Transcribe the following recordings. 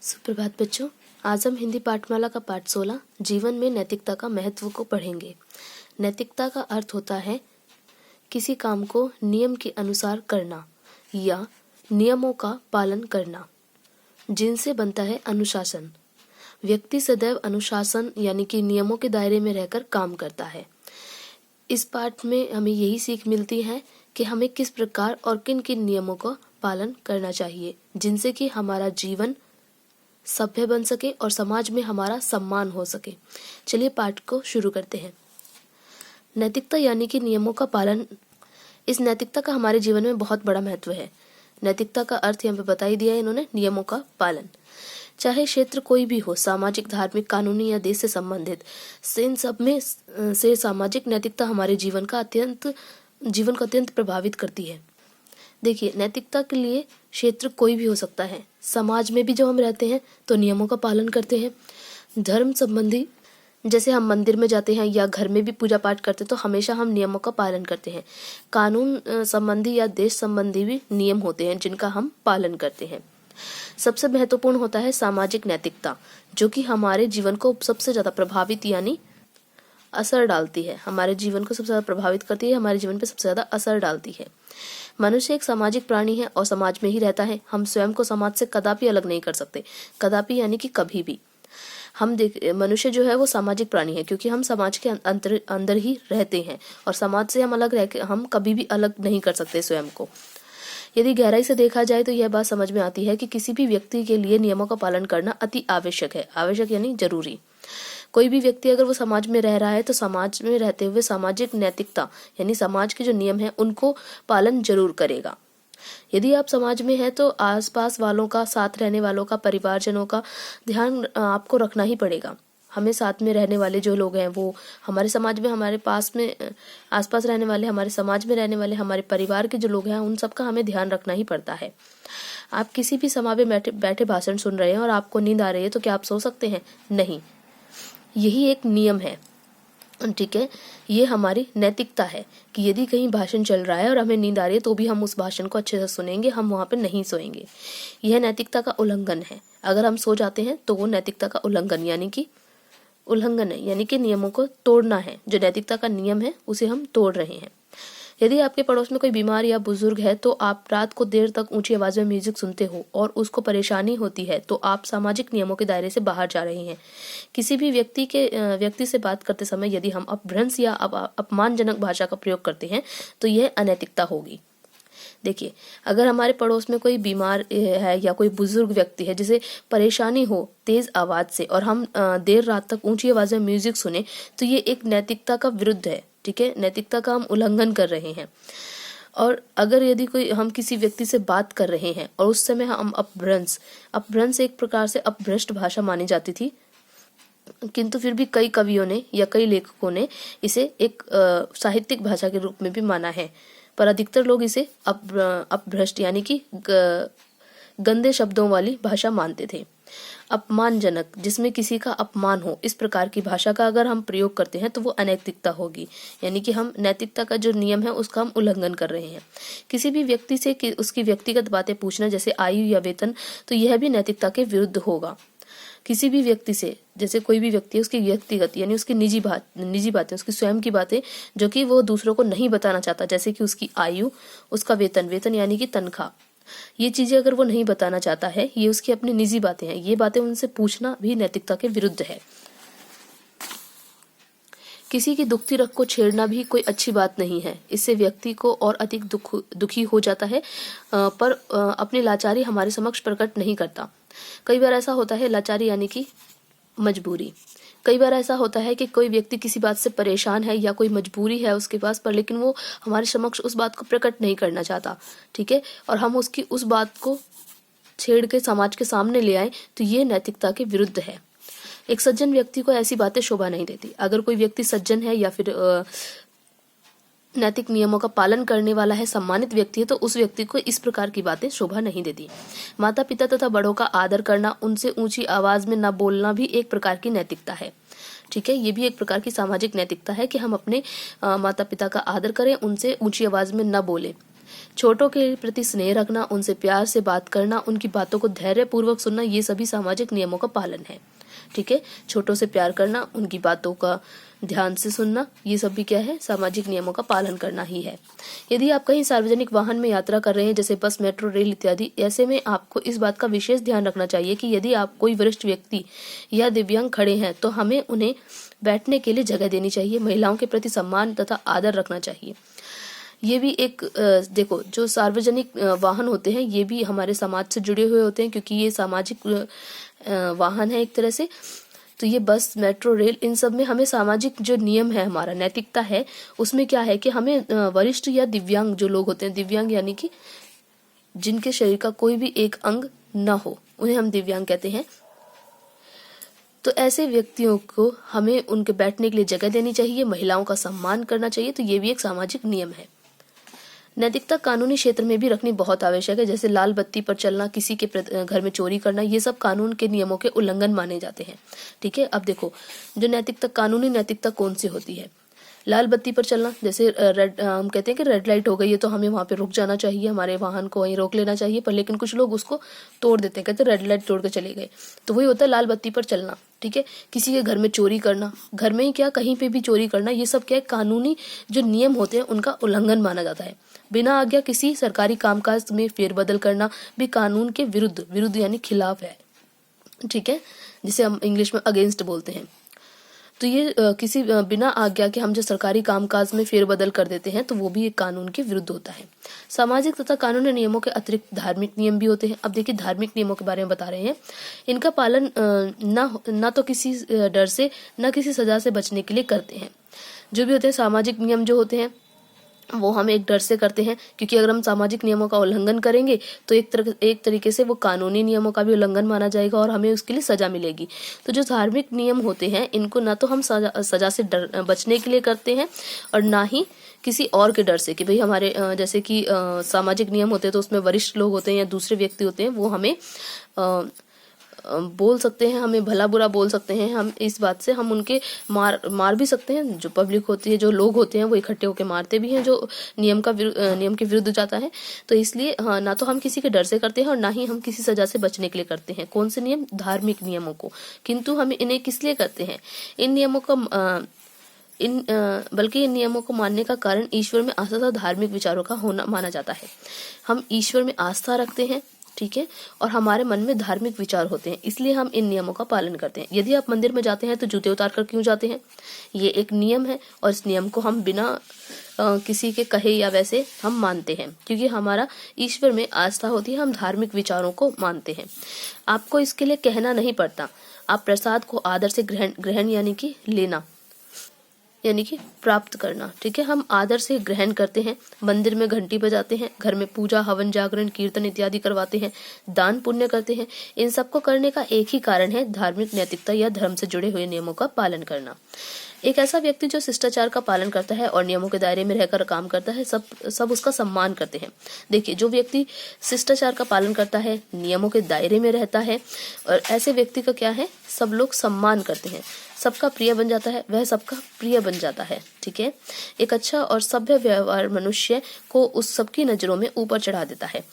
सुप्रभात बच्चों। आज हम हिंदी पाठमाला का पाठ 16 जीवन में नैतिकता का महत्व को पढ़ेंगे। नैतिकता का अर्थ होता है किसी काम को नियम के अनुसार करना या नियमों का पालन करना, जिनसे बनता है अनुशासन। व्यक्ति सदैव अनुशासन यानी कि नियमों के दायरे में रहकर काम करता है। इस पाठ में हमें यही सीख मिलती है कि हमें किस प्रकार और किन किन नियमों का पालन करना चाहिए, जिनसे कि हमारा जीवन सभ्य बन सके और समाज में हमारा सम्मान हो सके। चलिए पाठ को शुरू करते हैं। नैतिकता यानी कि नियमों का पालन। इस नैतिकता का हमारे जीवन में बहुत बड़ा महत्व है। नैतिकता का अर्थ यहाँ पे बता ही दिया है इन्होंने, नियमों का पालन। चाहे क्षेत्र कोई भी हो, सामाजिक, धार्मिक, कानूनी या देश से संबंधित, इन सब में से सामाजिक नैतिकता हमारे जीवन को अत्यंत प्रभावित करती है। देखिए, नैतिकता के लिए क्षेत्र कोई भी हो सकता है। समाज में भी जब हम रहते हैं तो नियमों का पालन करते हैं। धर्म संबंधी, जैसे हम मंदिर में जाते हैं या घर में भी पूजा पाठ करते हैं तो हमेशा हम नियमों का पालन करते हैं। कानून संबंधी या देश संबंधी भी नियम होते हैं जिनका हम पालन करते हैं। सबसे महत्वपूर्ण होता है सामाजिक नैतिकता, जो कि हमारे जीवन को सबसे ज्यादा प्रभावित यानी असर डालती है। हमारे जीवन को सबसे ज्यादा प्रभावित करती है, हमारे जीवन पे सबसे ज्यादा असर डालती है। मनुष्य एक सामाजिक प्राणी है और समाज में ही रहता है। हम स्वयं को समाज से कदापि अलग नहीं कर सकते। कदापि यानी कि कभी भी। मनुष्य जो है वो सामाजिक प्राणी है, क्योंकि हम समाज के अंदर ही रहते हैं और समाज से हम अलग रह के हम कभी भी अलग नहीं कर सकते स्वयं को। यदि गहराई से देखा जाए तो यह बात समझ में आती है कि किसी भी व्यक्ति के लिए नियमों का पालन करना अति आवश्यक है। आवश्यक यानी जरूरी। कोई भी व्यक्ति अगर वो समाज में रह रहा है तो समाज में रहते हुए सामाजिक नैतिकता यानी समाज के जो नियम है उनको पालन जरूर करेगा। यदि आप समाज में है तो आसपास वालों का, साथ रहने वालों का, परिवारजनों का ध्यान आपको रखना ही पड़ेगा। हमें साथ में रहने वाले जो लोग हैं वो हमारे समाज में, हमारे पास में आसपास रहने वाले, हमारे समाज में रहने वाले, हमारे परिवार के जो लोग हैं उन सबका हमें ध्यान रखना ही पड़ता है। आप किसी भी सभा में बैठे भाषण सुन रहे हैं और आपको नींद आ रही है तो क्या आप सो सकते हैं? नहीं। यही एक नियम है, ठीक है। ये हमारी नैतिकता है कि यदि कहीं भाषण चल रहा है और हमें नींद आ रही है तो भी हम उस भाषण को अच्छे से सुनेंगे, हम वहां पे नहीं सोएंगे। यह नैतिकता का उल्लंघन है। अगर हम सो जाते हैं तो वो नैतिकता का उल्लंघन है, यानी कि नियमों को तोड़ना है। जो नैतिकता का नियम है उसे हम तोड़ रहे हैं। यदि आपके पड़ोस में कोई बीमार या बुजुर्ग है तो आप रात को देर तक ऊंची आवाज में म्यूजिक सुनते हो और उसको परेशानी होती है तो आप सामाजिक नियमों के दायरे से बाहर जा रहे हैं। किसी भी व्यक्ति से बात करते समय यदि हम अपभ्रंश या अपमानजनक भाषा का प्रयोग करते हैं तो यह अनैतिकता होगी। देखिए, अगर हमारे पड़ोस में कोई बीमार है या कोई बुजुर्ग व्यक्ति है जिसे परेशानी हो तेज आवाज से और हम देर रात तक ऊंची आवाज में म्यूजिक सुने तो ये एक नैतिकता का विरुद्ध है, ठीक है। नैतिकता का हम उल्लंघन कर रहे हैं। और अगर यदि हम किसी व्यक्ति से बात कर रहे हैं और उस समय हम अपभ्रंश एक प्रकार से अपभ्रष्ट भाषा मानी जाती थी, किंतु फिर भी कई कवियों ने या कई लेखकों ने इसे एक साहित्यिक भाषा के रूप में भी माना है, पर अधिकतर लोग इसे अपभ्रष्ट यानी कि गंदे शब्दों वाली भाषा मानते थे। अपमानजनक, जिसमें किसी का अपमान हो, इस प्रकार की भाषा का अगर हम प्रयोग करते हैं तो वो अनैतिकता होगी, यानी कि हम नैतिकता का जो नियम है उसका हम उल्लंघन कर रहे हैं। किसी भी व्यक्ति से उसकी व्यक्तिगत बातें पूछना, जैसे आयु या वेतन, तो यह भी नैतिकता के विरुद्ध होगा। किसी भी व्यक्ति से, जैसे कोई भी व्यक्ति है, उसकी व्यक्तिगत यानी उसकी निजी बातें, उसकी स्वयं की बातें जो कि वो दूसरों को नहीं बताना चाहता, जैसे कि उसकी आयु, उसका वेतन यानी कि तनख्वाह, ये चीजें अगर वो नहीं बताना चाहता है, ये उसकी अपनी निजी बातें हैं, ये बातें उनसे पूछना भी नैतिकता के विरुद्ध है। किसी की दुखती रग को छेड़ना भी कोई अच्छी बात नहीं है। इससे व्यक्ति को और अधिक दुखी हो जाता है, पर अपनी लाचारी हमारे समक्ष प्रकट नहीं करता। कई बार ऐसा होता है, लाचारी यानी कि मजबूरी। कई बार ऐसा होता है कि कोई व्यक्ति किसी बात से परेशान है या कोई मजबूरी है उसके पास, पर लेकिन वो हमारे समक्ष उस बात को प्रकट नहीं करना चाहता, ठीक है, और हम उसकी उस बात को छेड़ के समाज के सामने ले आए तो ये नैतिकता के विरुद्ध है। एक सज्जन व्यक्ति को ऐसी बातें शोभा नहीं देती। अगर कोई व्यक्ति सज्जन है या फिर नैतिक नियमों का पालन करने वाला है, सम्मानित व्यक्ति है, तो उस व्यक्ति को इस प्रकार की बातें शोभा नहीं देती। माता पिता तथा बड़ों का आदर करना, उनसे ऊंची आवाज में न बोलना भी एक प्रकार की नैतिकता है, ठीक है। ये भी एक प्रकार की सामाजिक नैतिकता है कि हम अपने माता पिता का आदर करें, उनसे ऊंची आवाज में न बोले। छोटों के प्रति स्नेह रखना, उनसे प्यार से बात करना, उनकी बातों को धैर्य पूर्वक सुनना, ये सभी सामाजिक नियमों का पालन है। ठीक है, छोटों से प्यार करना, उनकी बातों का ध्यान से सुनना, ये सब भी क्या है, सामाजिक नियमों का पालन करना ही है। यदि आप कहीं सार्वजनिक वाहन में यात्रा कर रहे हैं, जैसे बस, मेट्रो, रेल इत्यादि, ऐसे में आपको इस बात का विशेष ध्यान रखना चाहिए कि यदि आप कोई वरिष्ठ व्यक्ति या दिव्यांग खड़े हैं तो हमें उन्हें बैठने के लिए जगह देनी चाहिए। महिलाओं के प्रति सम्मान तथा आदर रखना चाहिए। ये भी एक देखो, जो सार्वजनिक वाहन होते हैं ये भी हमारे समाज से जुड़े हुए होते हैं, क्योंकि ये सामाजिक वाहन है एक तरह से। तो ये बस, मेट्रो, रेल, इन सब में हमें सामाजिक जो नियम है, हमारा नैतिकता है, उसमें क्या है कि हमें वरिष्ठ या दिव्यांग जो लोग होते हैं, दिव्यांग यानी कि जिनके शरीर का कोई भी एक अंग न हो, उन्हें हम दिव्यांग कहते हैं। तो ऐसे व्यक्तियों को हमें उनके बैठने के लिए जगह देनी चाहिए, महिलाओं का सम्मान करना चाहिए। तो ये भी एक सामाजिक नियम है। नैतिकता कानूनी क्षेत्र में भी रखनी बहुत आवश्यक है, जैसे लाल बत्ती पर चलना, किसी के घर में चोरी करना, ये सब कानून के नियमों के उल्लंघन माने जाते हैं। ठीक है, अब देखो, जो नैतिकता, कानूनी नैतिकता कौन सी होती है। लाल बत्ती पर चलना, जैसे रेड, हम कहते हैं कि रेड लाइट हो गई है तो हमें वहां पे रुक जाना चाहिए, हमारे वाहन को वहीं रोक लेना चाहिए, पर लेकिन कुछ लोग उसको तोड़ देते हैं, कहते हैं रेड लाइट तोड़ के चले गए, तो वही होता है लाल बत्ती पर चलना। ठीक है, किसी के घर में चोरी करना, घर में ही क्या, कहीं पे भी चोरी करना, ये सब क्या है, कानूनी जो नियम होते हैं उनका उल्लंघन माना जाता है। बिना आज्ञा किसी सरकारी कामकाज में फेरबदल करना भी कानून के विरुद्ध यानी खिलाफ है। ठीक है, जिसे हम इंग्लिश में अगेंस्ट बोलते हैं। तो ये किसी बिना आज्ञा के हम जो सरकारी कामकाज में फेरबदल कर देते हैं तो वो भी एक कानून के विरुद्ध होता है। सामाजिक तथा कानूनी नियमों के अतिरिक्त धार्मिक नियम भी होते हैं। अब देखिए, धार्मिक नियमों के बारे में बता रहे हैं। इनका पालन ना तो किसी डर से, ना किसी सजा से बचने के लिए करते हैं। जो भी होते हैं सामाजिक नियम जो होते हैं वो हम एक डर से करते हैं, क्योंकि अगर हम सामाजिक नियमों का उल्लंघन करेंगे तो एक तरीके से वो कानूनी नियमों का भी उल्लंघन माना जाएगा और हमें उसके लिए सजा मिलेगी। तो जो धार्मिक नियम होते हैं इनको ना तो हम सजा से बचने के लिए करते हैं और ना ही किसी और के डर से कि भाई हमारे जैसे कि सामाजिक नियम होते हैं तो उसमें वरिष्ठ लोग होते हैं या दूसरे व्यक्ति होते हैं, वो हमें बोल सकते हैं, हमें भला बुरा बोल सकते हैं। हम इस बात से हम उनके मार भी सकते हैं। जो पब्लिक होती है, जो लोग होते हैं, वो इकट्ठे होकर मारते भी हैं जो नियम के विरुद्ध जाता है। तो इसलिए हाँ, ना तो हम किसी के डर से करते हैं और ना ही हम किसी सजा से बचने के लिए करते हैं। कौन से नियम? धार्मिक नियमों को। किंतु हम इन्हें किस लिए करते हैं? इन नियमों का बल्कि इन नियमों को मानने का कारण ईश्वर में आस्था तथा धार्मिक विचारों का होना माना जाता है। हम ईश्वर में आस्था रखते हैं, ठीक है, और हमारे मन में धार्मिक विचार होते हैं, इसलिए हम इन नियमों का पालन करते हैं। यदि आप मंदिर में जाते हैं तो जूते उतार कर क्यों जाते हैं? ये एक नियम है और इस नियम को हम बिना किसी के कहे या वैसे हम मानते हैं, क्योंकि हमारा ईश्वर में आस्था होती है, हम धार्मिक विचारों को मानते हैं। आपको इसके लिए कहना नहीं पड़ता। आप प्रसाद को आदर से ग्रहण यानी कि लेना, यानी कि प्राप्त करना, ठीक है, हम आदर से ग्रहण करते हैं। मंदिर में घंटी बजाते हैं, घर में पूजा, हवन, जागरण, कीर्तन इत्यादि करवाते हैं, दान पुण्य करते हैं। इन सबको करने का एक ही कारण है, धार्मिक नैतिकता या धर्म से जुड़े हुए नियमों का पालन करना। एक ऐसा व्यक्ति जो शिष्टाचार का पालन करता है और नियमों के दायरे में रहकर काम करता है, सब उसका सम्मान करते हैं। देखिए, जो व्यक्ति शिष्टाचार का पालन करता है, नियमों के दायरे में रहता है, और ऐसे व्यक्ति का क्या है, सब लोग सम्मान करते हैं, सबका प्रिय बन जाता है, वह सबका प्रिय बन जाता है। ठीक है, एक अच्छा और सभ्य व्यवहार मनुष्य को उस सबकी नजरों में ऊपर चढ़ा देता है।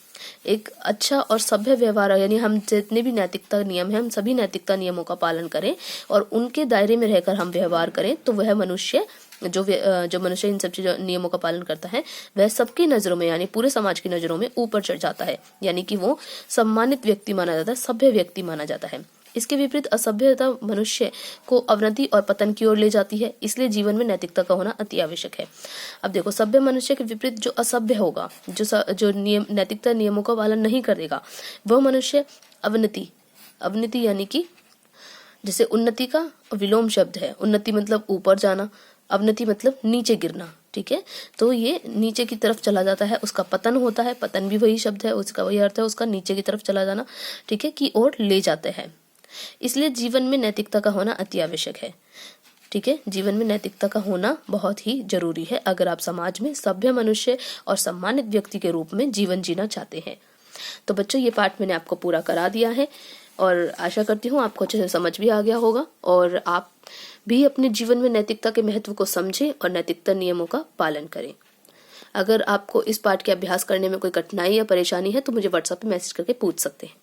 एक अच्छा और सभ्य व्यवहार यानी हम जितने भी नैतिकता नियम हैं, हम सभी नैतिकता नियमों का पालन करें और उनके दायरे में रहकर हम व्यवहार करें, तो वह मनुष्य जो मनुष्य इन सब चीजों नियमों का पालन करता है, वह सबकी नजरों में यानी पूरे समाज की नजरों में ऊपर चढ़ जाता है, यानी कि वो सम्मानित व्यक्ति माना जाता है, सभ्य व्यक्ति माना जाता है। इसके विपरीत असभ्यता मनुष्य को अवनति और पतन की ओर ले जाती है, इसलिए जीवन में नैतिकता का होना अति आवश्यक है। अब देखो, सभ्य मनुष्य के विपरीत जो असभ्य होगा, जो नियम नैतिकता नियमों का पालन नहीं करेगा, वह मनुष्य अवनति यानी कि जैसे उन्नति का विलोम शब्द है, उन्नति मतलब ऊपर जाना, अवनति मतलब नीचे गिरना। ठीक है, तो ये नीचे की तरफ चला जाता है, उसका पतन होता है, पतन भी वही शब्द है, उसका वही अर्थ है, उसका नीचे की तरफ चला जाना, ठीक है, की ओर ले जाते हैं। इसलिए जीवन में नैतिकता का होना अति आवश्यक है। ठीक है, जीवन में नैतिकता का होना बहुत ही जरूरी है अगर आप समाज में सभ्य मनुष्य और सम्मानित व्यक्ति के रूप में जीवन जीना चाहते हैं। तो बच्चों, ये पाठ मैंने आपको पूरा करा दिया है और आशा करती हूँ आपको अच्छे से समझ भी आ गया होगा और आप भी अपने जीवन में नैतिकता के महत्व को समझें और नैतिकता नियमों का पालन करें। अगर आपको इस पाठ के अभ्यास करने में कोई कठिनाई या परेशानी है तो मुझे व्हाट्सएप पे मैसेज करके पूछ सकते हैं।